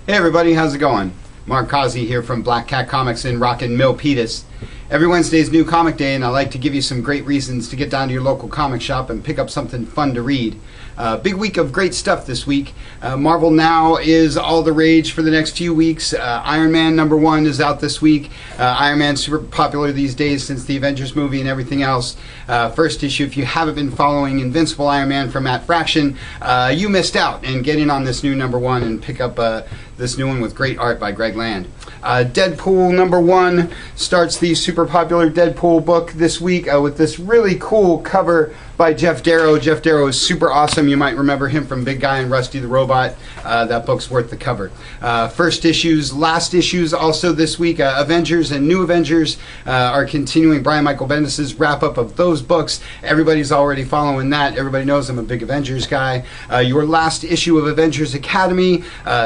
Hey everybody, how's it going? Mark Causey here from Black Cat Comics in Rockin' Milpitas. Every Wednesday is New Comic Day, and I like to give you some great reasons to get down to your local comic shop and pick up something fun to read. Big week of great stuff this week. Marvel Now is all the rage for the next few weeks. Iron Man #1 is out this week. Iron Man's super popular these days since the Avengers movie and everything else. First issue, if you haven't been following Invincible Iron Man from Matt Fraction, you missed out, and get in on this new #1 and pick up this new one with great art by Greg Land. Deadpool #1 starts the super popular Deadpool book this week with this really cool cover by Jeff Darrow. Jeff Darrow is super awesome. You might remember him from Big Guy and Rusty the Robot. That book's worth the cover. First issues, last issues also this week. Avengers and New Avengers are continuing Brian Michael Bendis' wrap-up of those books. Everybody's already following that. Everybody knows I'm a big Avengers guy. Your last issue of Avengers Academy,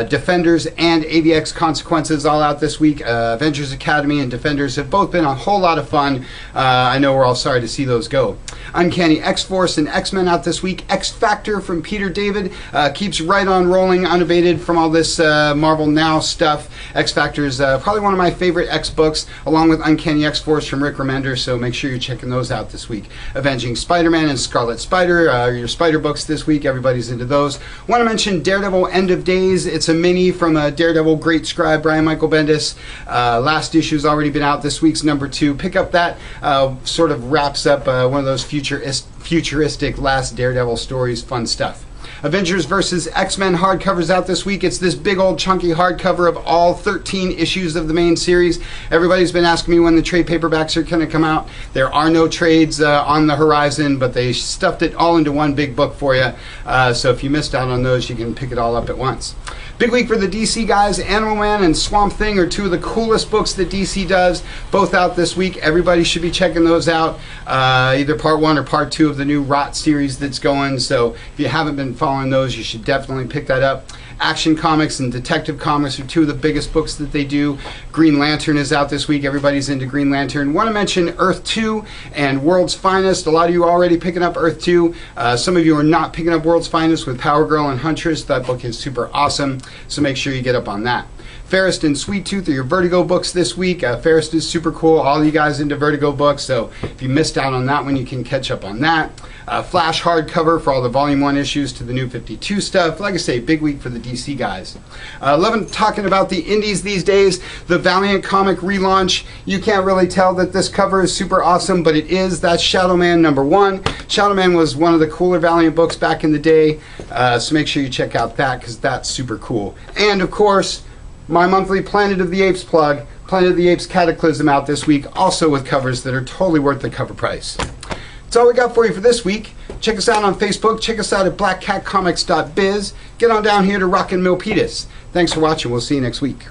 Defenders and AVX Consequences all out this week. Avengers Academy and Defenders have both been a whole lot of fun. I know we're all sorry to see those go. Uncanny X-Force and X-Men out this week. X-Factor from Peter David keeps right on rolling unabated from all this Marvel Now stuff. X-Factor is probably one of my favorite X books, along with Uncanny X-Force from Rick Remender, so make sure you're checking those out this week. Avenging Spider-Man and Scarlet Spider, your Spider books this week. Everybody's into those. Want to mention Daredevil End of Days. It's a mini from Daredevil great scribe Brian Michael Bendis. Last issue's already been out. This week's #2. Pick up that. Sort of wraps up one of those futuristic last Daredevil stories. Fun stuff. Avengers vs. X-Men hardcovers out this week. It's this big old chunky hardcover of all 13 issues of the main series. Everybody's been asking me when the trade paperbacks are going to come out. There are no trades on the horizon, but they stuffed it all into one big book for you. So if you missed out on those, you can pick it all up at once. Big week for the DC guys. Animal Man and Swamp Thing are two of the coolest books that DC does. Both out this week. Everybody should be checking those out. Either part 1 or part 2 of the new Rot series that's going. So if you haven't been following those, you should definitely pick that up. Action Comics and Detective Comics are two of the biggest books that they do. Green Lantern is out this week. Everybody's into Green Lantern. Want to mention Earth 2 and World's Finest. A lot of you are already picking up Earth 2. Some of you are not picking up World's Finest with Power Girl and Huntress. That book is super awesome, so make sure you get up on that. Fairest and Sweet Tooth are your Vertigo books this week. Fairest is super cool. All you guys into Vertigo books, so if you missed out on that one, you can catch up on that. Flash hardcover for all the Volume 1 issues to the New 52 stuff. Like I say, big week for the DC guys. Loving talking about the indies these days. The Valiant comic relaunch. You can't really tell that this cover is super awesome, but it is. That's Shadow Man #1. Shadow Man was one of the cooler Valiant books back in the day, so make sure you check out that because that's super cool. And of course, my monthly Planet of the Apes plug, Planet of the Apes Cataclysm out this week, also with covers that are totally worth the cover price. That's all we got for you for this week. Check us out on Facebook. Check us out at blackcatcomics.biz. Get on down here to Rockin' Milpitas. Thanks for watching. We'll see you next week.